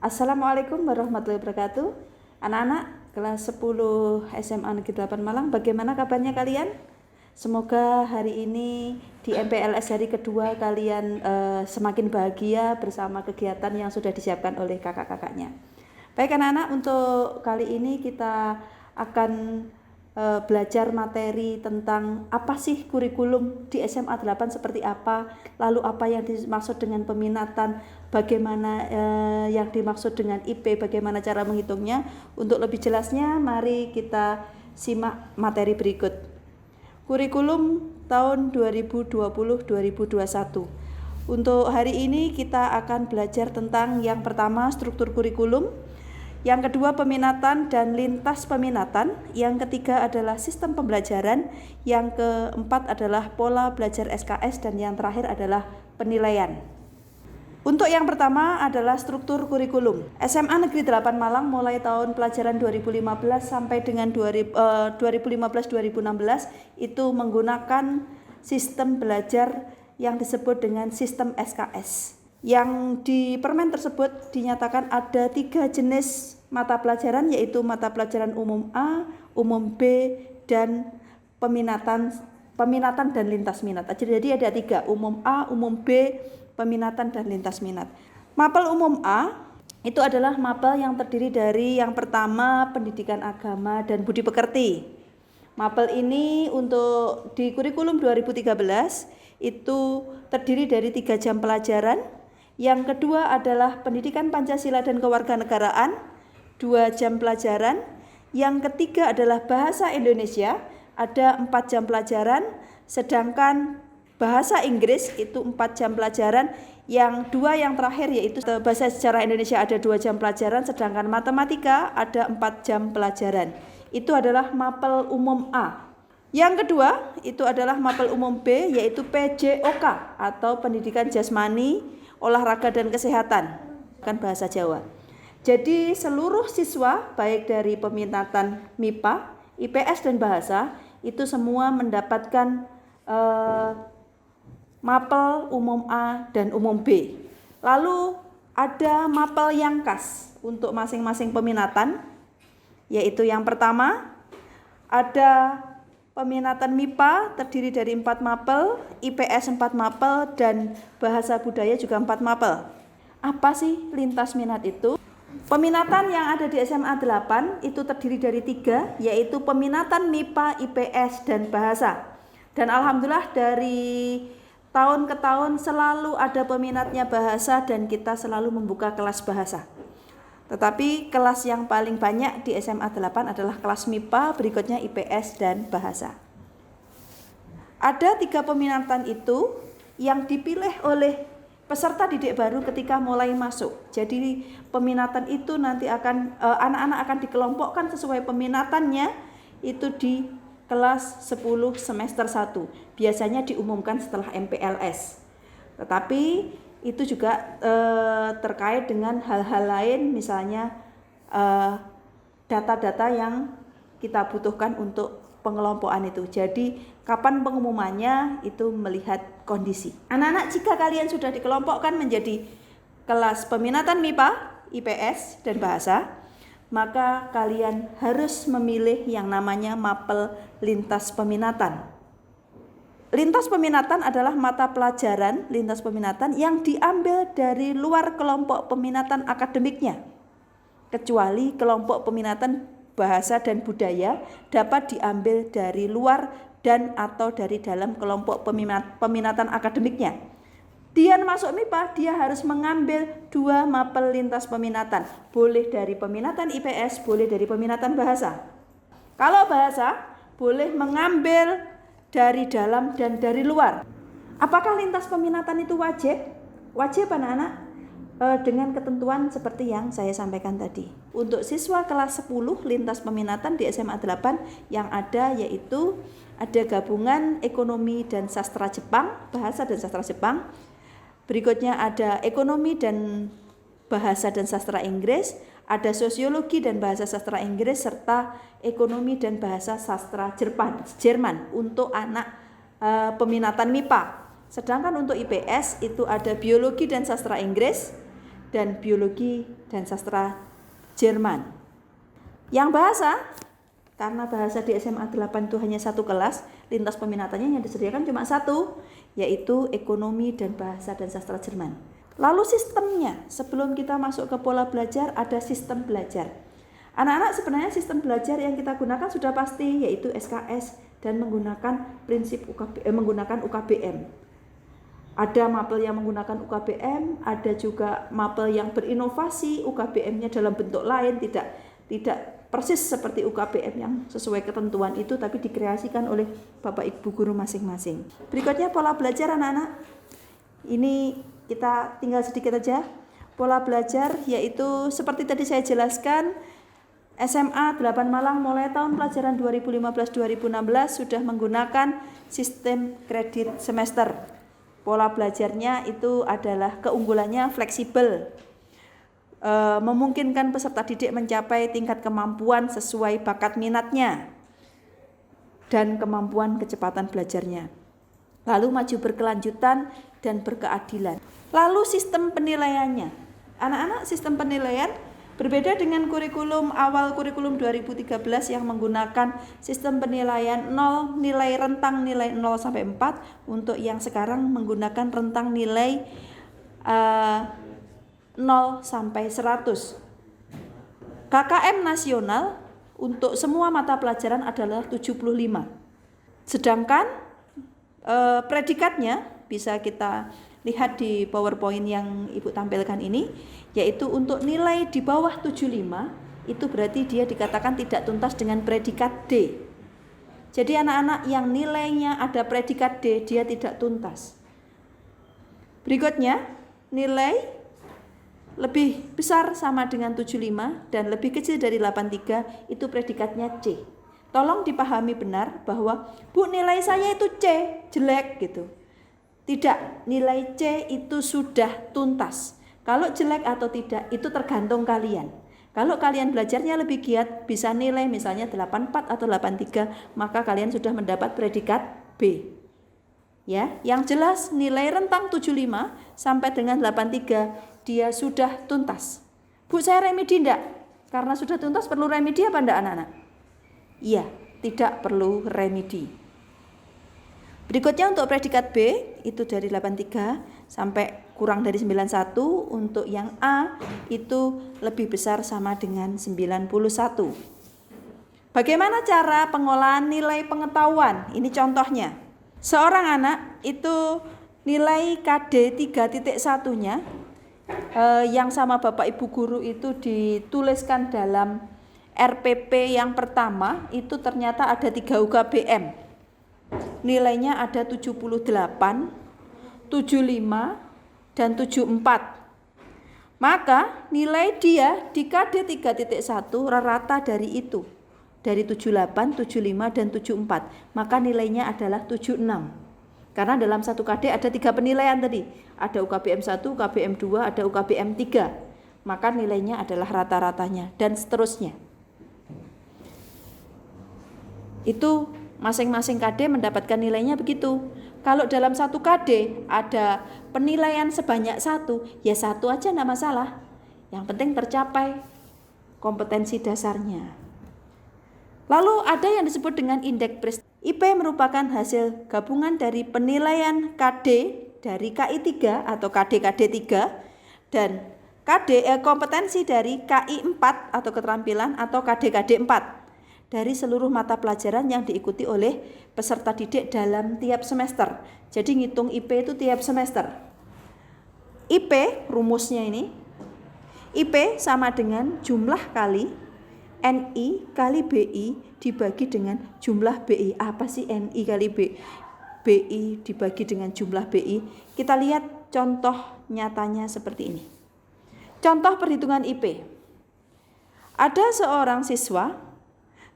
Assalamualaikum warahmatullahi wabarakatuh. Anak-anak kelas 10 SMA Negeri 8 Malang, bagaimana kabarnya kalian? Semoga hari ini di MPLS hari kedua kalian semakin bahagia bersama kegiatan yang sudah disiapkan oleh kakak-kakaknya. Baik anak-anak, untuk kali ini kita akan belajar materi tentang apa sih kurikulum di SMA 8 seperti apa, lalu apa yang dimaksud dengan peminatan, bagaimana yang dimaksud dengan IP, bagaimana cara menghitungnya. Untuk lebih jelasnya mari kita simak materi berikut. Kurikulum tahun 2020-2021. Untuk hari ini kita akan belajar tentang yang pertama struktur kurikulum, yang kedua peminatan dan lintas peminatan, yang ketiga adalah sistem pembelajaran, yang keempat adalah pola belajar SKS, dan yang terakhir adalah penilaian. Untuk yang pertama adalah struktur kurikulum. SMA Negeri 8 Malang mulai tahun pelajaran 2015 sampai dengan 2015-2016 itu menggunakan sistem belajar yang disebut dengan sistem SKS. Yang di permen tersebut dinyatakan ada 3 jenis mata pelajaran, yaitu mata pelajaran umum A, umum B, dan peminatan dan lintas minat. Jadi ada 3, umum A, umum B, peminatan dan lintas minat. Mapel umum A itu adalah mapel yang terdiri dari yang pertama pendidikan agama dan budi pekerti. Mapel ini untuk di kurikulum 2013 itu terdiri dari 3 jam pelajaran. Yang kedua adalah pendidikan Pancasila dan kewarganegaraan, 2 jam pelajaran. Yang ketiga adalah bahasa Indonesia, ada 4 jam pelajaran. Sedangkan bahasa Inggris itu 4 jam pelajaran. Yang 2 yang terakhir yaitu bahasa sejarah Indonesia ada 2 jam pelajaran. Sedangkan matematika ada 4 jam pelajaran. Itu adalah mapel umum A. Yang kedua itu adalah mapel umum B, yaitu PJOK atau pendidikan jasmani, olahraga dan kesehatan, kan bahasa Jawa. Jadi seluruh siswa baik dari peminatan MIPA, IPS dan bahasa itu semua mendapatkan mapel umum A dan umum B. Lalu ada mapel yang khas untuk masing-masing peminatan, yaitu yang pertama ada peminatan MIPA terdiri dari 4 mapel, IPS 4 mapel, dan bahasa budaya juga 4 mapel. Apa sih lintas minat itu? Peminatan yang ada di SMA 8 itu terdiri dari 3, yaitu peminatan MIPA, IPS, dan bahasa. Dan alhamdulillah dari tahun ke tahun selalu ada peminatnya bahasa dan kita selalu membuka kelas bahasa. Tetapi kelas yang paling banyak di SMA 8 adalah kelas MIPA, berikutnya IPS dan bahasa. Ada 3 peminatan itu yang dipilih oleh peserta didik baru ketika mulai masuk. Jadi peminatan itu nanti akan anak-anak akan dikelompokkan sesuai peminatannya itu di kelas 10 semester 1. Biasanya diumumkan setelah MPLS. Tetapi itu juga terkait dengan hal-hal lain, misalnya data-data yang kita butuhkan untuk pengelompokan itu. Jadi kapan pengumumannya itu melihat kondisi. Anak-anak, jika kalian sudah dikelompokkan menjadi kelas peminatan MIPA, IPS, dan bahasa, maka kalian harus memilih yang namanya mapel lintas peminatan. Lintas peminatan adalah mata pelajaran lintas peminatan yang diambil dari luar kelompok peminatan akademiknya. Kecuali kelompok peminatan bahasa dan budaya dapat diambil dari luar dan atau dari dalam kelompok peminatan akademiknya. Dia masuk MIPA, dia harus mengambil 2 mapel lintas peminatan. Boleh dari peminatan IPS, boleh dari peminatan bahasa. Kalau bahasa, boleh mengambil dari dalam dan dari luar. Apakah lintas peminatan itu wajib? Wajib anak-anak, dengan ketentuan seperti yang saya sampaikan tadi. Untuk siswa kelas 10 lintas peminatan di SMA 8 yang ada yaitu ada gabungan ekonomi dan sastra Jepang, bahasa dan sastra Jepang. Berikutnya ada ekonomi dan bahasa dan sastra Inggris, ada sosiologi dan bahasa sastra Inggris, serta ekonomi dan bahasa sastra Jerman untuk anak peminatan MIPA. Sedangkan untuk IPS itu ada biologi dan sastra Inggris, dan biologi dan sastra Jerman. Yang bahasa, karena bahasa di SMA 8 itu hanya satu kelas, lintas peminatannya yang disediakan cuma satu, yaitu ekonomi dan bahasa dan sastra Jerman. Lalu sistemnya, sebelum kita masuk ke pola belajar, ada sistem belajar. Anak-anak, sebenarnya sistem belajar yang kita gunakan sudah pasti, yaitu SKS dan menggunakan prinsip menggunakan UKBM. Ada mapel yang menggunakan UKBM, ada juga mapel yang berinovasi, UKBM-nya dalam bentuk lain, tidak persis seperti UKBM yang sesuai ketentuan itu, tapi dikreasikan oleh Bapak Ibu guru masing-masing. Berikutnya pola belajar anak-anak. Ini kita tinggal sedikit aja. Pola belajar yaitu seperti tadi saya jelaskan, SMA 8 Malang mulai tahun pelajaran 2015-2016 sudah menggunakan sistem kredit semester. Pola belajarnya itu adalah keunggulannya fleksibel, memungkinkan peserta didik mencapai tingkat kemampuan sesuai bakat minatnya dan kemampuan kecepatan belajarnya. Lalu maju berkelanjutan dan berkeadilan. Lalu sistem penilaiannya. Anak-anak, sistem penilaian berbeda dengan kurikulum awal kurikulum 2013 yang menggunakan sistem penilaian 0, nilai rentang nilai 0 sampai 4, untuk yang sekarang menggunakan rentang nilai 0 sampai 100. KKM nasional untuk semua mata pelajaran adalah 75. Sedangkan predikatnya bisa kita lihat di PowerPoint yang Ibu tampilkan ini, yaitu untuk nilai di bawah 75 itu berarti dia dikatakan tidak tuntas dengan predikat D. Jadi anak-anak yang nilainya ada predikat D, dia tidak tuntas. Berikutnya, nilai lebih besar sama dengan 75 dan lebih kecil dari 83 itu predikatnya C. Tolong dipahami benar bahwa Bu, nilai saya itu C, jelek gitu. Tidak, nilai C itu sudah tuntas. Kalau jelek atau tidak itu tergantung kalian. Kalau kalian belajarnya lebih giat, bisa nilai misalnya 84 atau 83, maka kalian sudah mendapat predikat B. Ya, yang jelas nilai rentang 75 sampai dengan 83 dia sudah tuntas. Bu, saya remedi enggak? Karena sudah tuntas perlu remedi apa enggak anak-anak? Iya, tidak perlu remedi. Berikutnya untuk predikat B itu dari 83 sampai kurang dari 91, untuk yang A itu lebih besar sama dengan 91. Bagaimana cara pengolahan nilai pengetahuan? Ini contohnya. Seorang anak itu nilai KD 3.1-nya yang sama Bapak Ibu guru itu dituliskan dalam RPP yang pertama itu ternyata ada 3 UKBM. Nilainya ada 78, 75, dan 74. Maka nilai dia di KD 3.1 rata dari itu. Dari 78, 75, dan 74. Maka nilainya adalah 76. Karena dalam satu KD ada 3 penilaian tadi. Ada UKBM 1, UKBM 2, ada UKBM 3. Maka nilainya adalah rata-ratanya dan seterusnya. Itu masing-masing KD mendapatkan nilainya begitu. Kalau dalam satu KD ada penilaian sebanyak 1, ya 1 aja enggak masalah. Yang penting tercapai kompetensi dasarnya. Lalu ada yang disebut dengan indeks prestasi. IP merupakan hasil gabungan dari penilaian KD dari KI 3 atau KD-KD 3 dan kompetensi dari KI 4 atau keterampilan atau KD-KD 4. Dari seluruh mata pelajaran yang diikuti oleh peserta didik dalam tiap semester. Jadi ngitung IP itu tiap semester. IP rumusnya ini, IP sama dengan jumlah kali NI kali BI dibagi dengan jumlah BI. Apa sih NI kali BI dibagi dengan jumlah BI? Kita lihat contoh nyatanya seperti ini. Contoh perhitungan IP. Ada seorang siswa.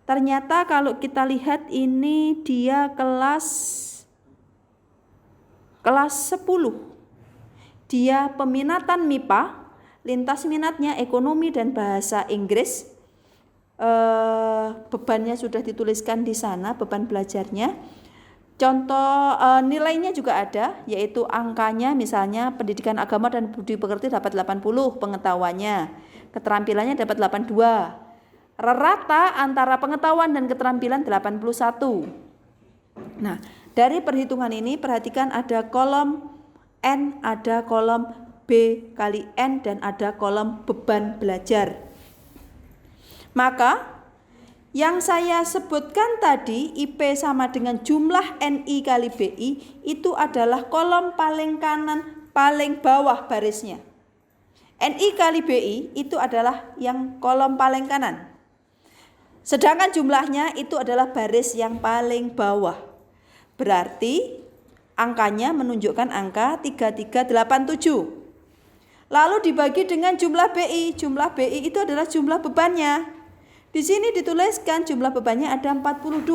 Ternyata kalau kita lihat ini dia kelas 10. Dia peminatan MIPA, lintas minatnya ekonomi dan bahasa Inggris. Bebannya sudah dituliskan di sana, beban belajarnya. Contoh nilainya juga ada, yaitu angkanya misalnya pendidikan agama dan budi pekerti dapat 80 pengetahuannya, keterampilannya dapat 82. Rata antara pengetahuan dan keterampilan 81. Nah, dari perhitungan ini perhatikan ada kolom N, ada kolom B kali N, dan ada kolom beban belajar. Maka yang saya sebutkan tadi, IP sama dengan jumlah NI kali BI, itu adalah kolom paling kanan, paling bawah barisnya. NI kali BI itu adalah yang kolom paling kanan. Sedangkan jumlahnya itu adalah baris yang paling bawah. Berarti angkanya menunjukkan angka 3387. Lalu dibagi dengan jumlah BI. Jumlah BI itu adalah jumlah bebannya. Di sini dituliskan jumlah bebannya ada 42.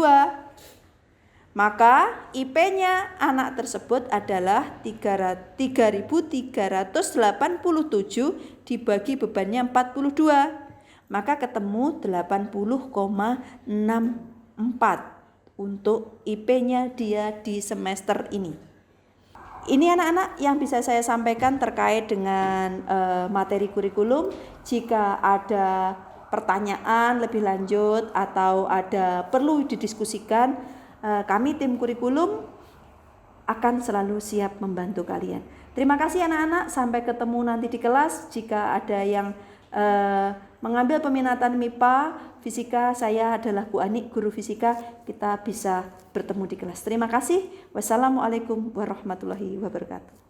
Maka IP-nya anak tersebut adalah 3387 dibagi bebannya 42. Maka ketemu 80,64 untuk IP-nya dia di semester ini. Ini anak-anak yang bisa saya sampaikan terkait dengan materi kurikulum. Jika ada pertanyaan lebih lanjut atau ada perlu didiskusikan, kami tim kurikulum akan selalu siap membantu kalian. Terima kasih anak-anak, sampai ketemu nanti di kelas. Jika ada yang mengambil peminatan MIPA, fisika, saya adalah Bu Ani, guru fisika, kita bisa bertemu di kelas. Terima kasih. Wassalamualaikum warahmatullahi wabarakatuh.